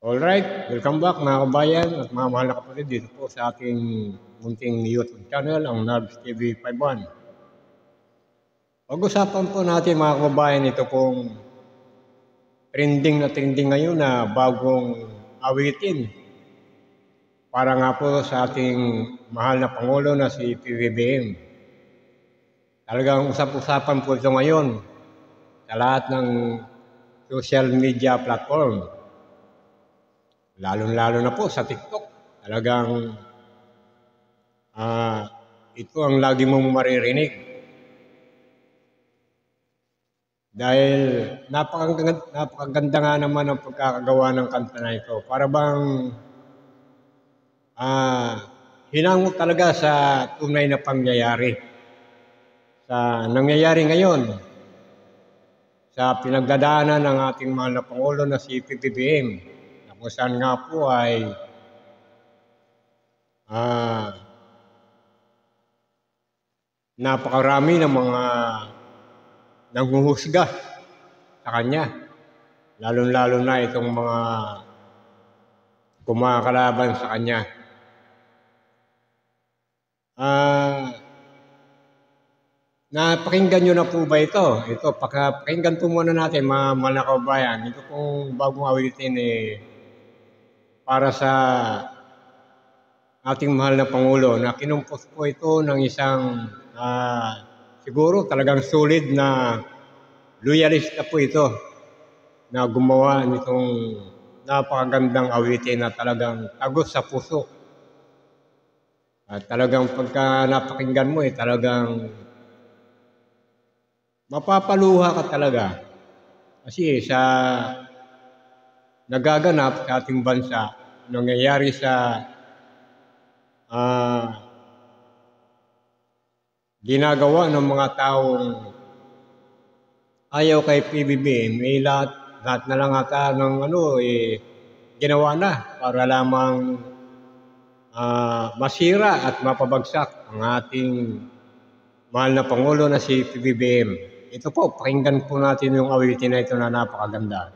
Alright, welcome back mga kabayan at mga mahal na kapatid dito po sa ating munting YouTube channel, ang Narbs TV 51. Pag-usapan po natin mga kababayan ito pong trending ngayon na bagong awitin para nga po sa ating mahal na Pangulo na si PBBM. Talagang usap-usapan po ito ngayon sa lahat ng social media platform. Lalo na po sa TikTok, talagang ito ang lagi mong maririnig. Dahil napakaganda nga naman ang pagkakagawa ng kanta na ito. Para bang hinango talaga sa tunay na pangyayari. Sa nangyayari ngayon, sa pinagdadaanan ng ating mahal na Pangulo na si PBBM. Kung saan nga po ay napakarami ng mga nanghuhusga sa kanya. Lalo na itong mga kumakalaban sa kanya. Napakinggan nyo na po ba ito? Ito, pakinggan po muna natin mga kabayan. Ito pong bagong awitin para sa ating mahal na Pangulo na kinumpos po ito ng isang siguro talagang solid na loyalista po ito na gumawa nitong napakagandang awitin na talagang tagos sa puso. At talagang pagka napakinggan mo talagang mapapaluha ka talaga. Kasi sa nagaganap sa ating bansa, nangyayari sa ginagawa ng mga taong ayaw kay PBBM, lahat na lang ata ng ginawa na para lamang masira at mapabagsak ang ating mahal na Pangulo na si PBBM. Ito po, pakinggan po natin yung awitin na ito na napakaganda.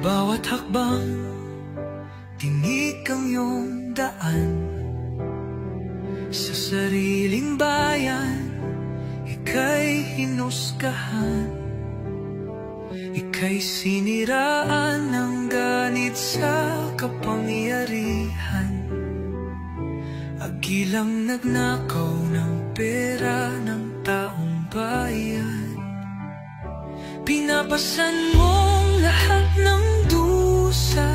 Bawat hakbang, tinig ang iyong daan. Sa sariling bayan, ika'y hinusgahan. Ika'y siniraan ng ganit sa kapangyarihan. Agilang nagnakaw ng pera ng taong bayan. Pinapasan mong lahat ng dusa.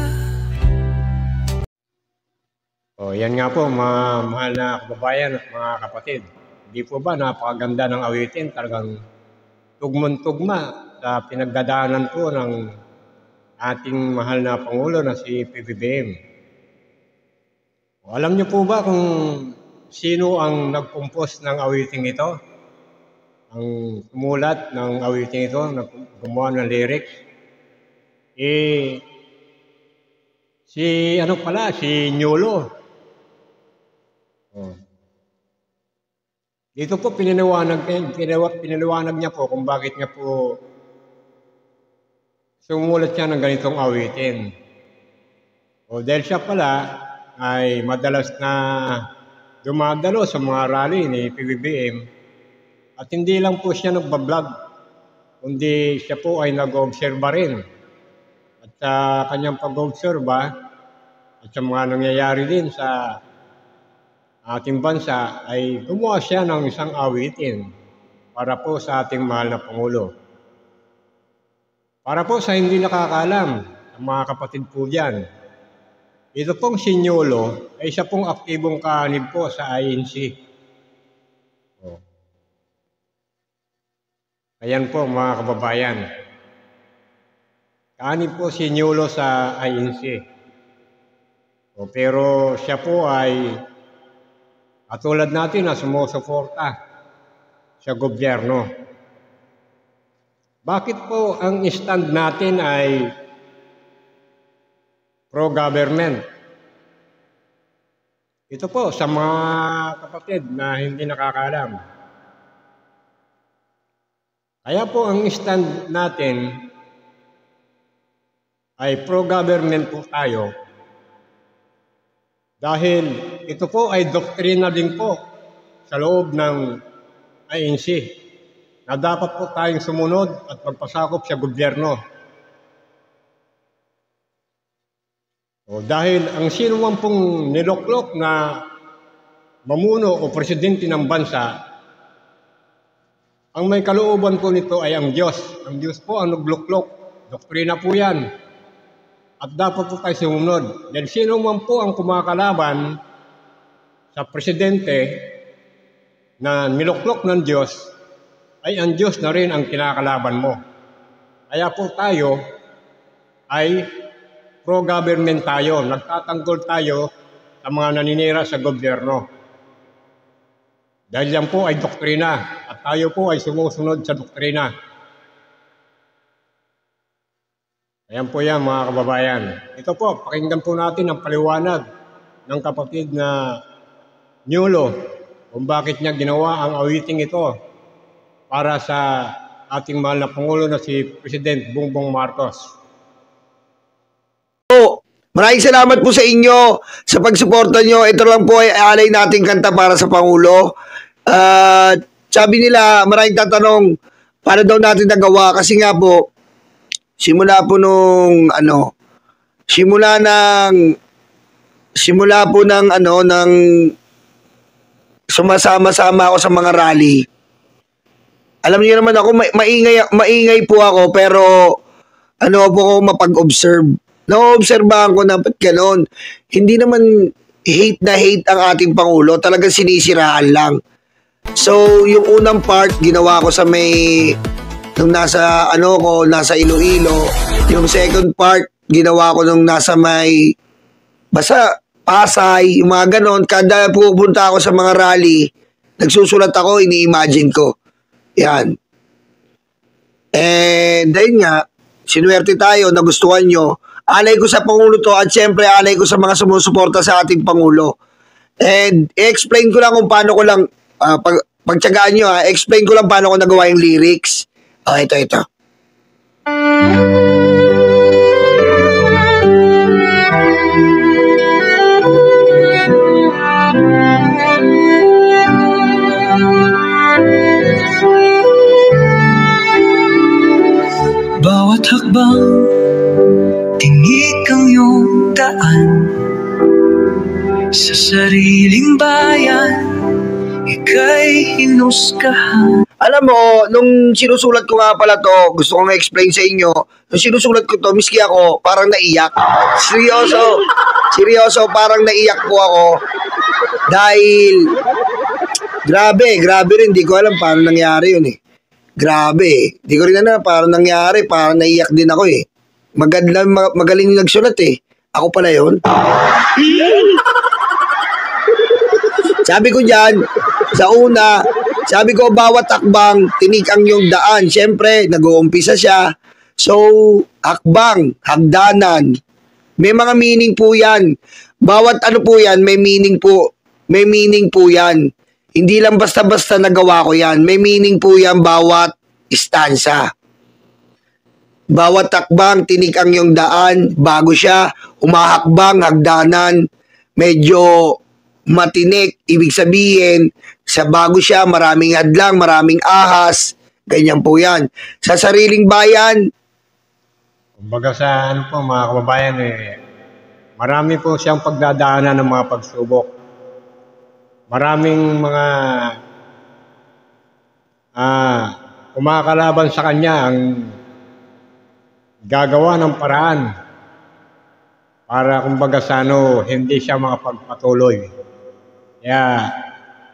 Yan nga po mga mahal na kababayan at mga kapatid. Hindi po ba napakaganda ng awitin? Talagang tugmon-tugma sa pinagdadaanan po ng ating mahal na Pangulo na si PBBM. Alam niyo po ba kung sino ang nag-compose ng awiting ito? Ang sumulat ng awiting ito, gumawa ng lyrics? Si Nyolo. Dito po pinaliwanag niya po kung bakit niya po sumulat siya ng ganitong awitin. Dahil siya pala ay madalas na dumadalo sa mga rally ni PBBM at hindi lang po siya nagbablog, kundi siya po ay nag-obserba rin. At sa kanyang pag-obserba at sa mga nangyayari din sa ating bansa ay gumawa siya ng isang awitin para po sa ating mahal na Pangulo. Para po sa hindi nakakaalam, ang mga kapatid po dyan, ito pong si Nyolo ay isa pong aktibong kaanib po sa INC. Ayan po mga kababayan. Kaanib po si Nyolo sa INC. Pero siya po ay katulad natin na sumusuporta sa gobyerno. Bakit po ang stand natin ay pro-government. Ito po sa mga kapatid na hindi nakakaalam. Kaya po ang stand natin ay pro-government po tayo dahil ito po ay doktrina din po sa loob ng INC na dapat po tayong sumunod at magpasakop sa gobyerno. Dahil ang sino man pong niloklok na mamuno o presidente ng bansa, ang may kalooban po nito ay ang Diyos. Ang Diyos po ang nagluklok. Doktrina po yan. At dapat po tayo sumunod. Dahil sino man po ang kumakalaban sa presidente na niloklok ng Diyos, ay ang Diyos na rin ang kinakalaban mo. Kaya po tayo ay pro-government tayo. Nagtatanggol tayo sa mga naninira sa gobyerno. Dahil yan po ay doktrina at tayo po ay sumusunod sa doktrina. Ayan po yan mga kababayan. Ito po, pakinggan po natin ang paliwanag ng kapatid na Nyulo kung bakit niya ginawa ang awiting ito para sa ating mahal na Pangulo na si President Bongbong Marcos. Maraming salamat po sa inyo sa pagsuporta nyo. Ito lang po ay alay nating kanta para sa Pangulo. Sabi nila, maraming tatanong, paano daw natin nagawa? Kasi nga po, simula po ng sumasama-sama ako sa mga rally. Alam niyo naman ako, maingay po ako, pero po ako mapag-observe. Na-obserbahan ko na ba't ganon. Hindi naman hate na hate ang ating Pangulo. Talagang sinisiraan lang. So, yung unang part, ginawa ko sa nung nasa Iloilo. Yung second part, ginawa ko nung nasa basta Pasay, yung mga ganon. Kada pupunta ako sa mga rally, nagsusulat ako, ini-imagine ko. Yan. And dahil nga, sinuwerte tayo, nagustuhan nyo. Alay ko sa Pangulo to at syempre alay ko sa mga sumusuporta sa ating Pangulo. And explain ko lang kung paano ko lang, pagtsagaan nyo explain ko lang paano ko nagawa yung lyrics. Ito. Bawat hakbang tinik ang iyong daan sa sariling bayan, ika'y hinusgahan. Alam mo, nung sinusulat ko nga pala to, gusto kong explain sa inyo, nung sinusulat ko to, miski ako, parang naiyak. Seryoso, parang naiyak po ako. Dahil, grabe rin, di ko alam paano nangyari yun eh. Grabe, di ko rin alam paano nangyari, parang naiyak din ako eh. Magaling yung nagsulat eh. Ako pala yun. Sabi ko dyan, sa una, sabi ko bawat hakbang, tinik ang iyong daan. Siyempre, nag-uumpisa siya. So, hakbang, hagdanan. May mga meaning po yan. Bawat po yan, may meaning po. May meaning po yan. Hindi lang basta-basta nagawa ko yan. May meaning po yan bawat istansa. Bawat takbang, tinik ang iyong daan, bago siya, umahakbang, hagdanan, medyo matinik, ibig sabihin, sa bago siya, maraming hadlang, maraming ahas, ganyan po yan. Sa sariling bayan, Kumbaga sa mga kababayan marami po siyang pagdadaanan ng mga pagsubok. Maraming mga kumakalaban sa kanya ang gagawa ng paraan para kumbaga hindi siya makapagpatuloy. Kaya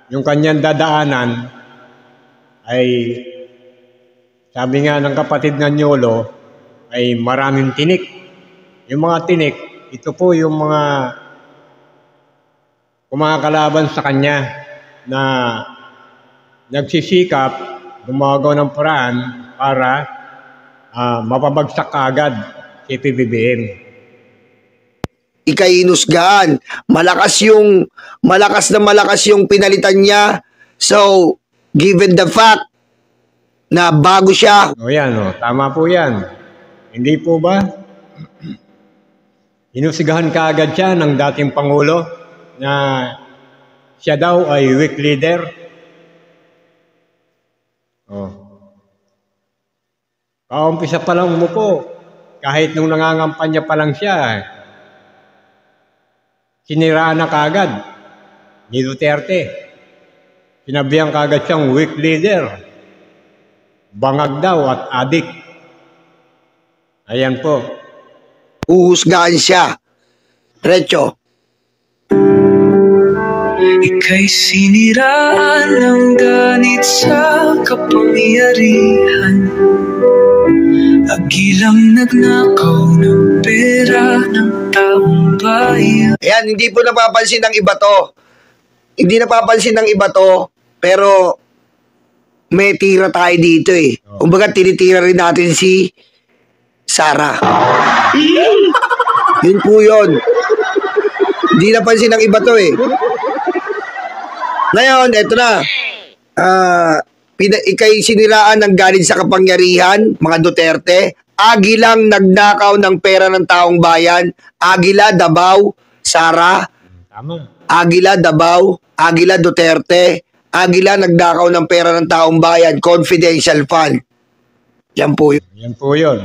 yung kanyang dadaanan ay sabi nga ng kapatid ng Nyulo ay maraming tinik. Yung mga tinik, ito po yung mga kumakalaban sa kanya na nagsisikap gumagawa ng paraan para mapabagsak agad si PBBM. ikay hinusgahan. Malakas na malakas yung pinalitan niya. So, given the fact na bago siya, O yan, o. Tama po yan. Hindi po ba? Hinusigahan kaagad siya ng dating Pangulo na siya daw ay weak leader. Oh. Kaumpisa pa lang umupo. Kahit nung nangangampanya pa lang siya, siniraan na kaagad ni Duterte. Sinabihan kaagad siyang weak leader. Bangag daw at adik. Ayan po. uhusgahan siya. Diretso. Ika'y siniraan ng ganit sa kapangyarihan. Agilang nagnakaw ng pera ng taong bayan. Ayan, hindi po napapansin ng iba to. Hindi napapansin ng iba to, pero may tira tayo dito eh. Kumbaga, tinitira rin natin si Sara. Yun po yun. Hindi napansin ng iba to eh. Ngayon, eto na. Ikay siniraan ng galit sa kapangyarihan, mga Duterte. Agilang nagnakaw ng pera ng taong bayan. Agila, Davao, Sara. Tama. Agila, Davao, Agila, Duterte. Agila, nagnakaw ng pera ng taong bayan. Confidential fund. Yan po yun. Yan po yun.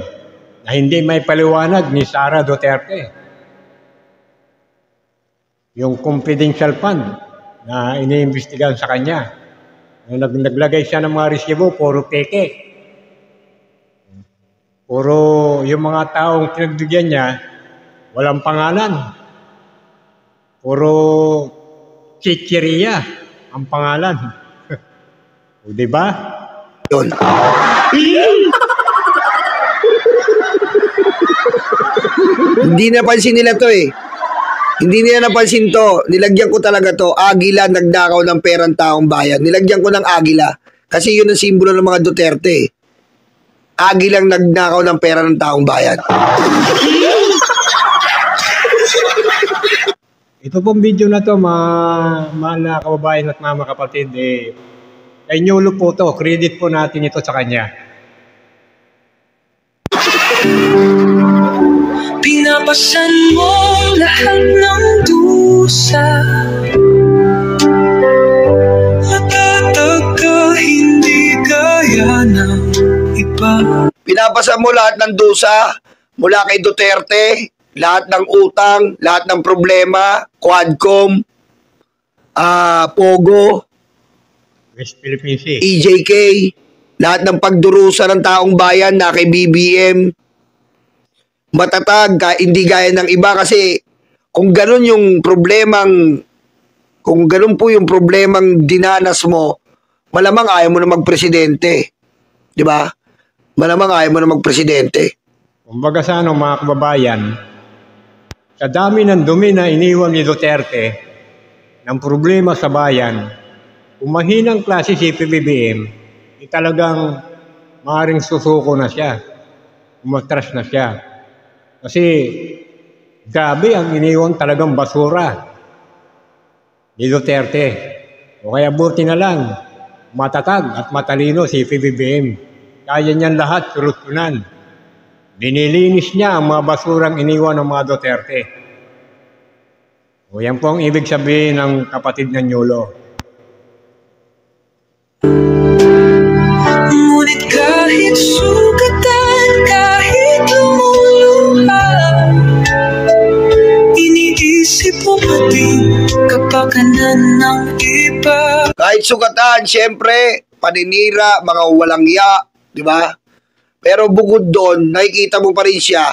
Na hindi may paliwanag ni Sara Duterte. Yung confidential fund na iniimbestigahan sa kanya. Nung naglagay siya ng mga resibo, puro peke. Puro yung mga taong pinagbigyan niya, walang pangalan. Puro chichiriya ang pangalan. O, diba? Yun. Hindi napansin nila to eh. Hindi nila napansin to. Nilagyan ko talaga to. Agila, nagnakaw ng perang taong bayan. Nilagyan ko ng agila. Kasi yun ang simbolo ng mga Duterte eh. Agilang nagnakaw ng pera ng taong bayan. Ito pong video na to, mahal na kababayan at mga kapatid, kay Nyulo po to. Credit po natin ito sa kanya. Pinapasan mo lahat ng dusa. Matatag ka, hindi gaya ng iba. Pinapasa mo lahat ng dusa mula kay Duterte, lahat ng utang, lahat ng problema, Quadcom, Pogo, West Philippine Sea. EJK, lahat ng pagdurusa ng taong bayan na kay BBM. Matatag ka, hindi gaya ng iba kasi kung ganun po yung problemang dinanas mo, malamang ayaw mo na magpresidente. Di ba? Malamang ayaw mo na magpresidente. Kumbaga sa mga kababayan, sa dami ng dumi na iniwan ni Duterte ng problema sa bayan, kung mahinang klase si PBBM, talagang maaaring susuko na siya. Umatras na siya. Kasi grabe ang iniwan talagang basura ni Duterte. O kaya buti na lang, matatag at matalino si PBBM. Kaya niyan lahat solusyonan. Binilinis niya ang mga basurang iniwan ng mga Duterte. O yan po ang ibig sabihin ng kapatid ng Nyulo. Ngunit kahit sugatan, kahit lumuluha, iniisip mo pa din kapakanan ng iba. Kahit sugatan, syempre, paninira, mga walang ya, di ba? Pero bukod doon, nakikita mo pa rin siya,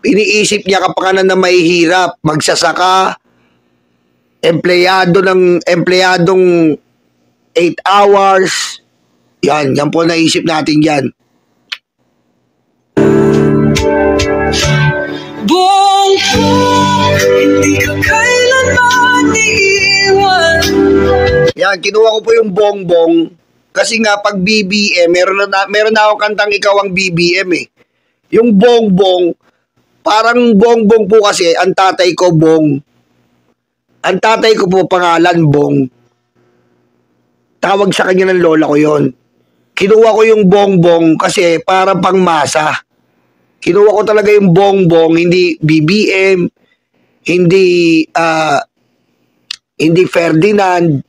iniisip niya kapakanan na mahihirap, magsasaka, empleyadong 8 hours. Yan po naisip natin yan. Bongbong, hindi ka kailanman iiwan. Yan, kinuha ko po yung bongbong. Kasi nga, pag BBM, meron na akong kantang Ikaw ang BBM eh. Yung bongbong, Parang Bongbong po kasi, ang tatay ko Bong. Ang tatay ko po pangalan Bong. Tawag sa kanya ng lola ko yon. Kinuha ko yung Bongbong kasi para pangmasa. Kinuha ko talaga yung Bongbong, hindi BBM, hindi Ferdinand.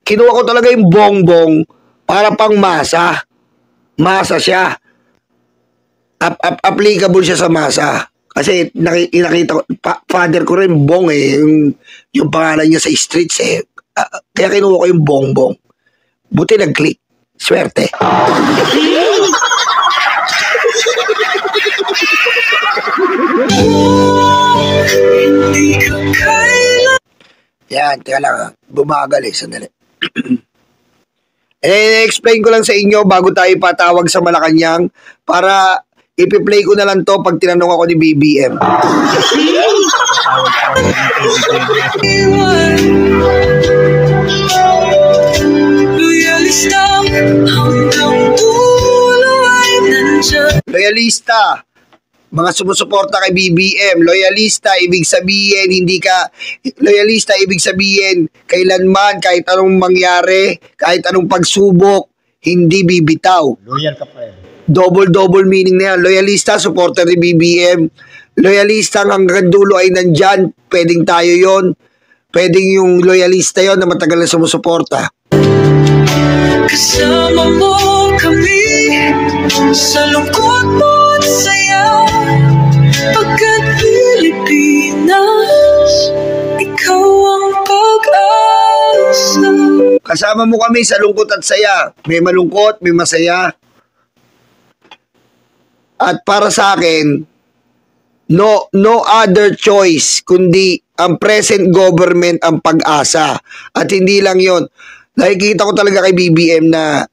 Kinuha ko talaga yung Bongbong para pangmasa. Masa siya. Applicable siya sa masa. Kasi nakita ko, father ko rin Bong yung pangalan niya sa streets kaya kinuha ko yung Bongbong. Buti nag-click. Swerte. Yan, teka lang. Bumagal sandali. Explain ko lang sa inyo bago tayo patawag sa Malacanang para ipi-play ko na lang to pag tinanong ako ni BBM. Loyalista, mga sumusuporta kay BBM. Loyalista, ibig sabihin, loyalista, ibig sabihin, kailanman, kahit anong mangyari, kahit anong pagsubok, hindi bibitaw. Loyal ka pa yan. Double meaning na yan. Loyalista, supporter ni BBM. Loyalista, hanggang dulo ay nandyan. Pwedeng tayo yon. Pwedeng yung loyalista yon na matagal na sumusuporta. Kasama mo kami sa lungkot mo at saya, pagkat Pilipinas, ikaw ang pag-asa. Kasama mo kami sa lungkot at saya. May malungkot, may masaya. At para sa akin, no other choice kundi ang present government ang pag-asa. At hindi lang yon. Nakikita ko talaga kay BBM na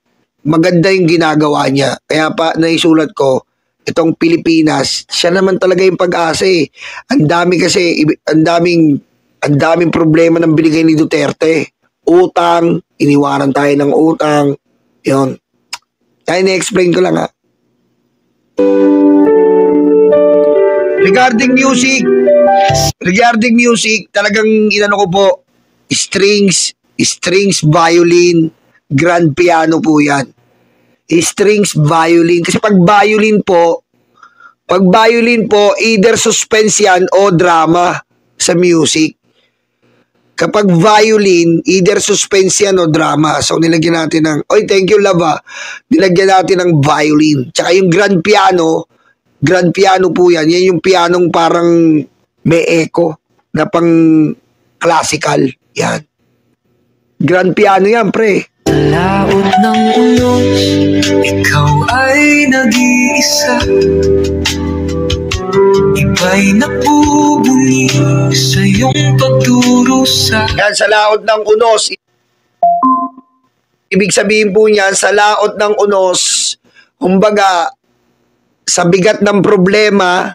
maganda yung ginagawa niya. Kaya pa naisulat ko, itong Pilipinas, siya naman talaga yung pag-asa Ang daming problema ng binigay ni Duterte. Utang, iniwanan tayo ng utang. Yun. Kaya na-explain ko lang Regarding music, talagang inano ko po, strings, violin, grand piano po yan. Strings, violin. Kasi pag violin po, either suspense yan o drama sa music. Kapag violin, either suspense yan o drama. So, nilagyan natin ng, thank you, love nilagyan natin ng violin. Tsaka yung grand piano po yan. Yan yung pianong parang may echo na pang classical. Yan. Grand piano yan, pre. Laot ng unos, ikaw ay nag-iisa. Iba'y nagbubunyi sa iyong pagdurusa. Yan, sa laot ng unos. Ibig sabihin po niyan, sa laot ng unos, kumbaga, sa bigat ng problema,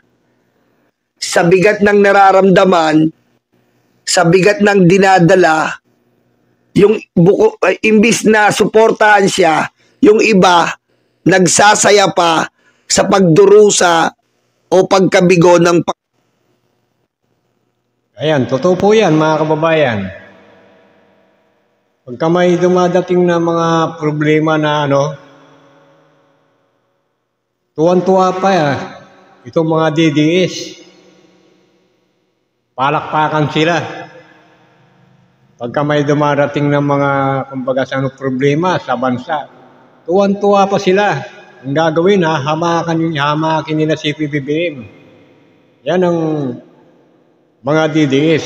sa bigat ng nararamdaman, sa bigat ng dinadala, yung imbis na suportahan siya, yung iba nagsasaya pa sa pagdurusa o pagkabigo ng Ayan, totoo po yan mga kababayan. Pagka may dumadating na mga problema na tuwan-tuwa pa itong mga DDS. Palakpakan sila. Pagka may dumarating ng mga problema sa bansa, tuwan-tuwa pa sila. Ang gagawin hamakin nila si PBBM. Yan ang mga DDS.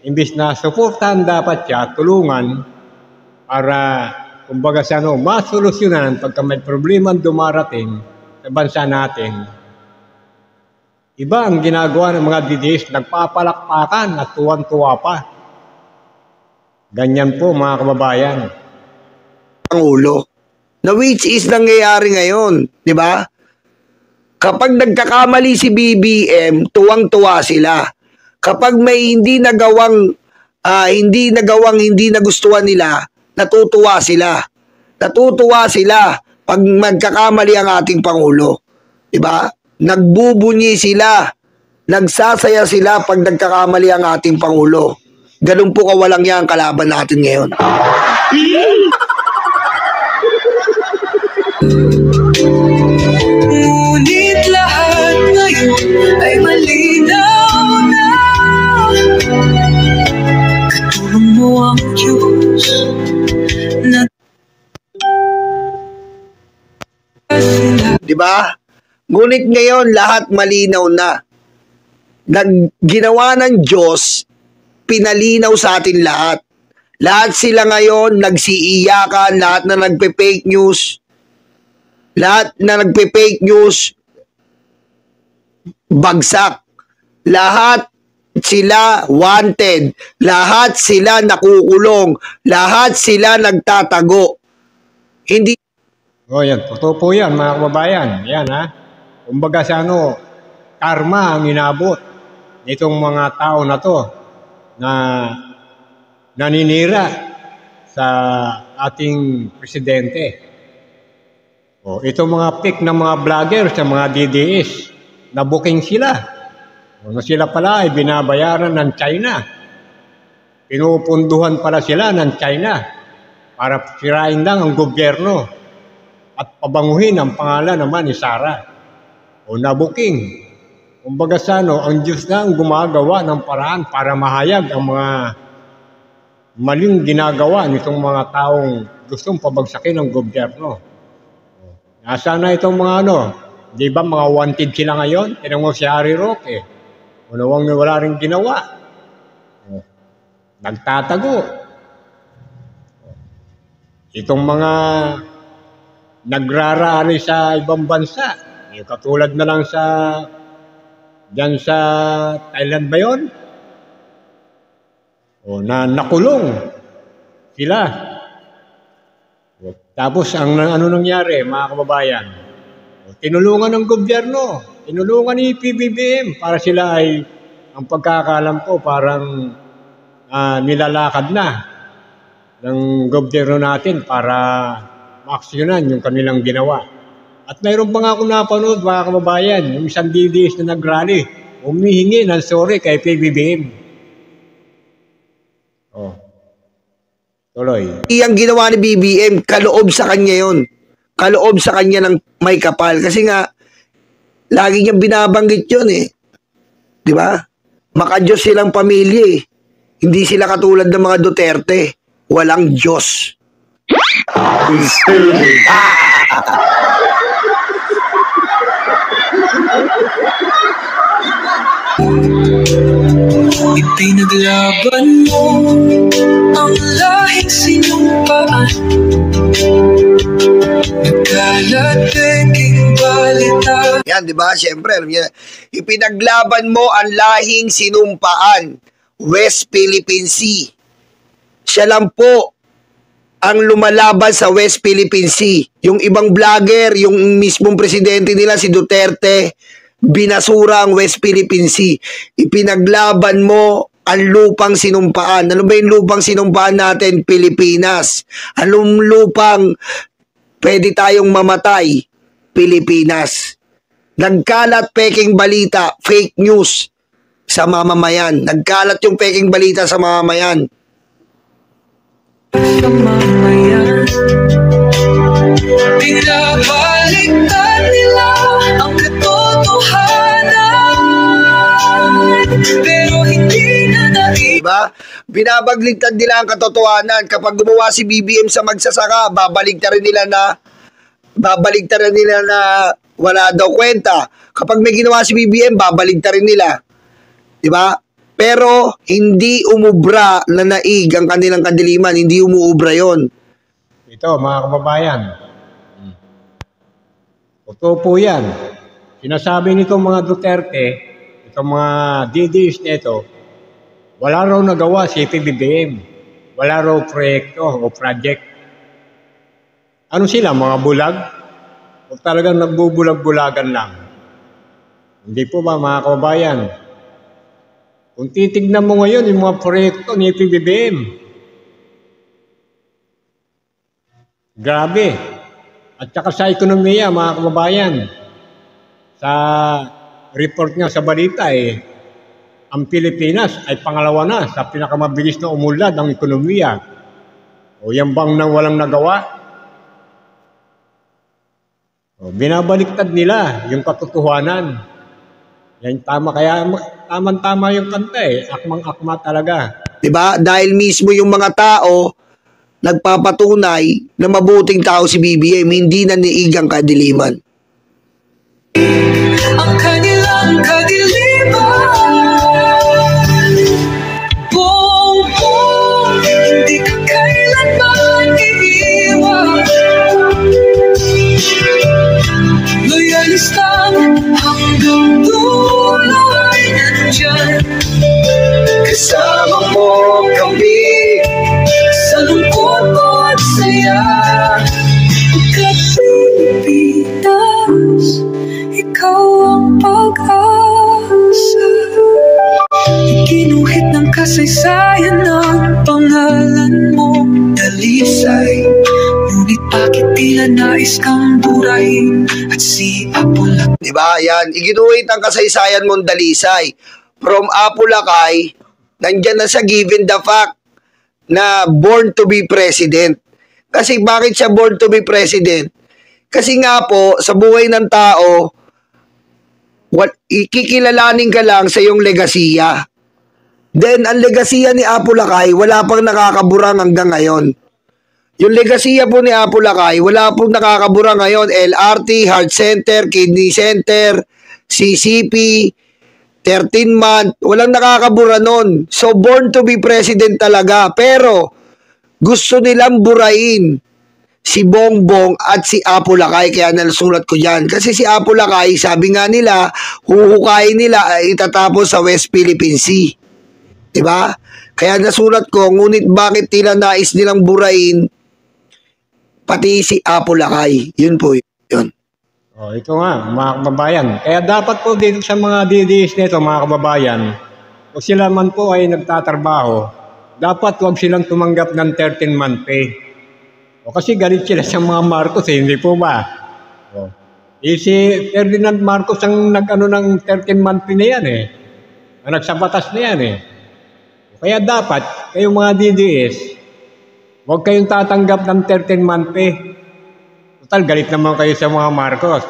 Imbis na suportahan dapat siya, tulungan para masolusyonan pagka may problema dumarating sa bansa natin. Iba ang ginagawa ng mga DDS, nagpapalakpakan at tuwan-tuwa pa. Ganyan po mga kababayan. Pangulo. Na which is nangyayari ngayon, di ba? Kapag nagkakamali si BBM, tuwang-tuwa sila. Kapag may hindi nagawang hindi nagustuhan nila, natutuwa sila. Natutuwa sila pag magkakamali ang ating Pangulo. Di ba? Nagbubunyi sila Nagsasaya sila pag nagkakamali ang ating Pangulo. Ganun po kawalang yan ang kalaban natin ngayon. Ngunit lahat ngayon ay malinaw na. Katulong mo ang Diyos na sila. Di ba? Ngunit ngayon lahat malinaw na. Ginawa ng Diyos, pinalinaw sa atin lahat. Lahat sila ngayon nagsiiyakan, lahat na nagpe-fake news, bagsak. Lahat sila wanted. Lahat sila nakukulong. Lahat sila nagtatago. Hindi O yan, totoo po yan mga kababayan. Yan ha. Kumbaga sa karma ang inabot nitong mga tao na to na naninira sa ating presidente. O, itong mga pick ng mga vlogger sa mga DDS, na-booking sila. O, na sila pala ay binabayaran ng China. Pinupunduhan pala sila ng China para sirain lang ang gobyerno at pabanguhin ang pangalan naman ni Sara. O na-booking. Kumbaga sa ang Diyos na ang gumagawa ng paraan para mahayag ang mga maling ginagawa nitong mga taong gustong pabagsakin ng gobyerno. Nasaan na itong mga di ba mga wanted sila ngayon? Tinang mo si Harry Roque. Wala rin ginawa. Nagtatago. Itong mga nagrarally sa ibang bansa. Yung katulad na lang diyan sa Thailand ba yun? O na nakulong sila. Tapos ang nangyari mga kababayan? Tinulungan ng gobyerno, tinulungan ni PBBM para sila ay, ang pagkakalam ko parang nilalakad na ng gobyerno natin para maaksyonan yung kanilang ginawa. At mayroon pa nga akong napanood mga kababayan, yung isang DDS na nagrally, humihingi ng sorry kay PBBM. Oh. Tuloy. Ang ginawa ni BBM, kaloob sa kanya yon. Kaloob sa kanya ng may kapal. Kasi nga, lagi niyang binabanggit yun eh. Di ba? Makadiyos silang pamilya eh. Hindi sila katulad ng mga Duterte. Walang Diyos. Ipinaglaban mo ang lahing sinumpaan. Nagkalat peking balita. Yan, di ba? Siyempre, alam niya, ipinaglaban mo ang lahing sinumpaan. West Philippine Sea. Siya lang po ang lumalaban sa West Philippine Sea. Yung ibang vlogger, yung mismong presidente nila, si Duterte, binasura ang West Philippine Sea. Ipinaglaban mo ang lupang sinumpaan. Ano ba yung lupang sinumpaan natin? Pilipinas. Anong lupang pwede tayong mamatay? Pilipinas. Nagkalat peking balita, fake news sa mamamayan. Nagkalat yung peking balita sa mamamayan. Sa mamayan, pinabaliktad nila ang katotohanan, pero hindi na Diba? Binabagligtad nila ang katotohanan. Kapag gumawa si BBM sa magsasaka, babaligtarin nila na wala daw kwenta. Kapag may ginawa si BBM, babaligtarin nila. Diba? Pero hindi umubra na naig ang kanilang kadiliman. Hindi umuubra yon. Ito mga kababayan, totoo po yan. Sinasabi nitong mga Duterte, itong mga DDS nito, wala raw nagawa si PBBM. Wala raw proyekto o project. Ano sila, mga bulag? O talagang nagbubulag-bulagan lang? Hindi po ba mga kababayan? Kung titignan mo ngayon yung mga proyekto ni PBBM, grabe. At saka sa ekonomiya, mga kababayan, sa report nga sa balita ang Pilipinas ay pangalawa na sa pinakamabilis na umunlad ng ekonomiya. O yan bang nang walang nagawa? O, binabaliktad nila yung katotohanan. Yan tama, kaya tamang-tama yung kanta akmang-akma talaga. Diba? Dahil mismo yung mga tao nagpapatunay na mabuting tao si BBM, hindi na niig ang kadiliman. Ang kanilang kadiliman, buong hindi ka kailanman iiwan. Loyalistang hanggang dulo ay nandyan. Kasama mo kami sa lungkot mo at saya. Pilipinas, ikaw ang pag-asa. Ikinuhit ng kasaysayan ng pangalan mo, dalisay. Ngunit bakit tila nais kang burahin at si Apula? Diba? Yan. Iginuhit ang kasaysayan mong dalisay. From Apulacay, nandyan na sa given the fact na born to be president. Kasi bakit siya born to be president? Kasi nga po, sa buhay ng tao, ikikilalanin ka lang sa iyong legasiya. Then, ang legasiya ni Apulacay, wala pang nakakaburang hanggang ngayon. Yung legasiya po ni Apulacay, wala pong nakakaburang ngayon. LRT, Heart Center, Kidney Center, CCP, 13-month, walang nakakabura nun. So, born to be president talaga. Pero, gusto nilang burain si Bongbong at si Apulacay, kaya nasulat ko dyan. Kasi si Apulacay, sabi nga nila, huhukayin nila, itatapos sa West Philippine Sea. Diba? Kaya nasulat ko, ngunit bakit tila nais nilang burain pati si Apulacay. Yun po, yun. O, ito nga, mga kababayan. Kaya dapat po dito sa mga DDS nito, mga kababayan, kung sila man po ay nagtatrabaho, dapat huwag silang tumanggap ng 13-month pay. O, kasi galit sila sa mga Marcos, hindi po ba? O, si Ferdinand Marcos ang nag-ano ng 13-month pay na yan ang nagsabatas na yan O, kaya dapat, kayong mga DDS, huwag kayong tatanggap ng 13-month pay. Total, galit naman kayo sa mga Marcos.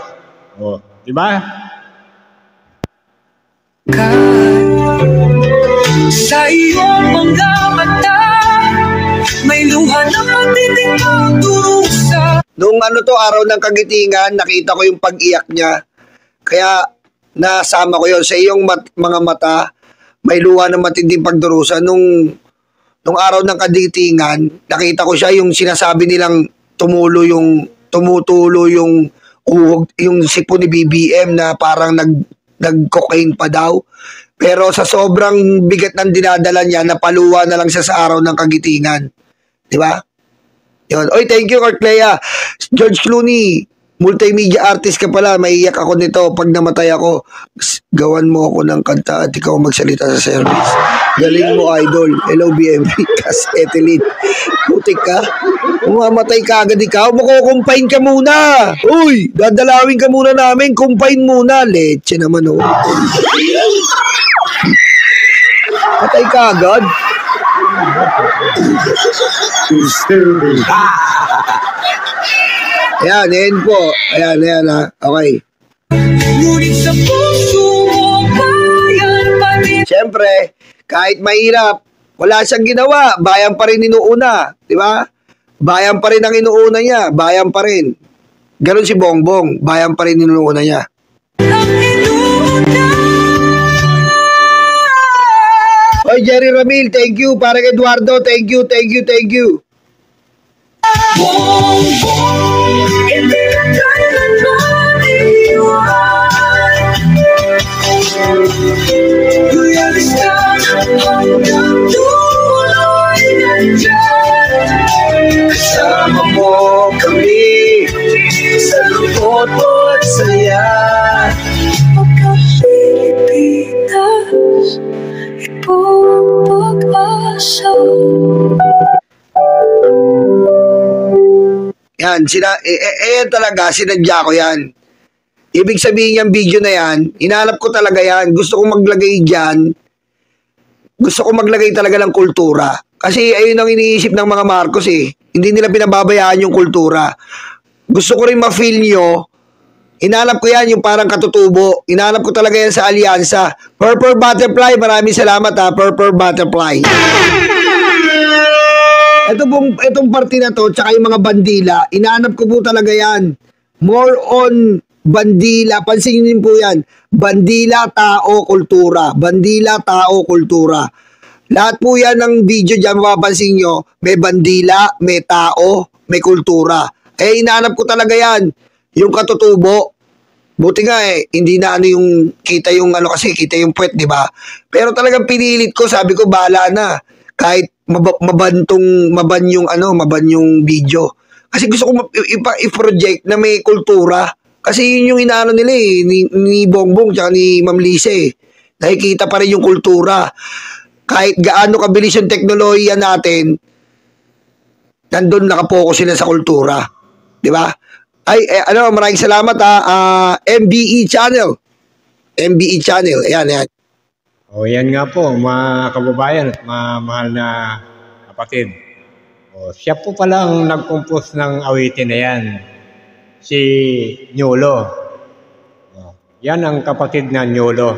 O, di ba? Sa iyong mga mata, may luha na matiting pagdurusa. Nung araw ng kagitingan, nakita ko yung pag-iyak niya. Kaya, nasama ko yun. Sa iyong mga mata, may luha na matinding pagdurusa. Nung araw ng kagitingan, nakita ko siya yung sinasabi nilang tumutulo yung uhog, yung sipo ni BBM na parang nag-cocaine pa daw. Pero sa sobrang bigat ng dinadala niya, napaluwa na lang siya sa araw ng kagitingan. Di ba? Yun. Oy, thank you, Cartlea. George Clooney, multimedia artist ka pala. Maiiyak ako nito pag namatay ako. Gawan mo ako ng kanta at ikaw magsalita sa service. Galing mo, idol. Hello, BMB. Kas Etelin. Putik ka. Umamatay ka agad ikaw. Makukumpain ka muna. Uy, dadalawin ka muna namin. Kumpain muna. Leche naman, oh. Patay ka agad. Ayan, ayan po. Ayan ha. Okay. Ngunit sa puso mo, bayan pa rin. Siyempre, kahit mahirap, wala siyang ginawa. Bayan pa rin inuuna. Di ba? Bayan pa rin ang inuuna niya. Bayan pa rin. Ganon si Bongbong. Bayan pa rin inuuna niya. Ang inuna. Oy, Jerry Ramil, thank you. Parang Eduardo, thank you. Bongbong, hindi ka kailanman iiwan. Loyalista hanggang dulo ay nandyan. Kasama mo kami sa lungkot mo at saya. Pagka-Pilipinas, ikaw ang pag-asa. Yan, yan talaga, sinadya ko yan. Ibig sabihin yung video na yan, hinanap ko talaga yan. Gusto kong maglagay dyan. Gusto kong maglagay talaga ng kultura. Kasi ayun ang iniisip ng mga Marcos eh. Hindi nila pinababayaan yung kultura. Gusto ko rin ma-feel nyo. Hinanap ko yan, yung parang katutubo. Hinanap ko talaga yan sa alyansa. Purple Butterfly, maraming salamat ha, Purple Butterfly. Itong party na to, tsaka yung mga bandila, hinanap ko po talaga yan. More on bandila, pansinin po yan. Bandila, tao, kultura. Bandila, tao, kultura. Lahat po yan ng video dyan, mapapansin nyo, may bandila, may tao, may kultura. Eh, hinanap ko talaga yan. Yung katutubo. Buti nga hindi na yung kita yung kasi kita yung puwet, di ba? Pero talagang pinilit ko, sabi ko bahala na. Kahit maban yung video. Kasi gusto ko i-project na may kultura. Kasi yun yung inaano nila ni Bongbong tsaka ni Ma'am Lisa Nakikita pa rin yung kultura. Kahit gaano kabilis yung teknolohiya natin, nandun nakapokus sila sa kultura. Di ba? Maraming salamat MBE Channel. MBE Channel. Ayan. Yan nga po, mga kababayan at mga mahal na kapatid. Siya po pala ang nag-compose ng awitin na yan. Si Nyolo. Yan ang kapatid na Nyolo.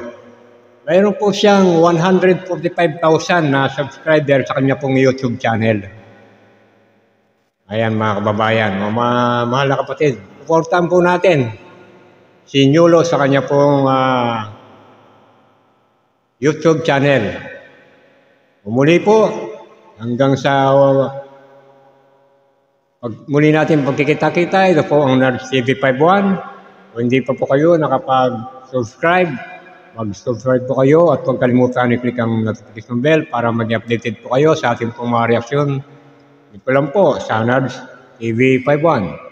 Mayroon po siyang 145,000 na subscriber sa kanya pong YouTube channel. Ayan mga kababayan, mga mahal na kapatid. Supportan po natin si Nyolo sa kanya pong YouTube channel. Muli po, hanggang sa muli natin pagkikita-kita, ito po ang Nerds TV51. Kung hindi pa po kayo nakapag-subscribe, mag-subscribe po kayo at huwag kalimutan i-click ang notification bell para maging updated po kayo sa ating pong mga reaksyon. Ito lang po sa Nerds TV51.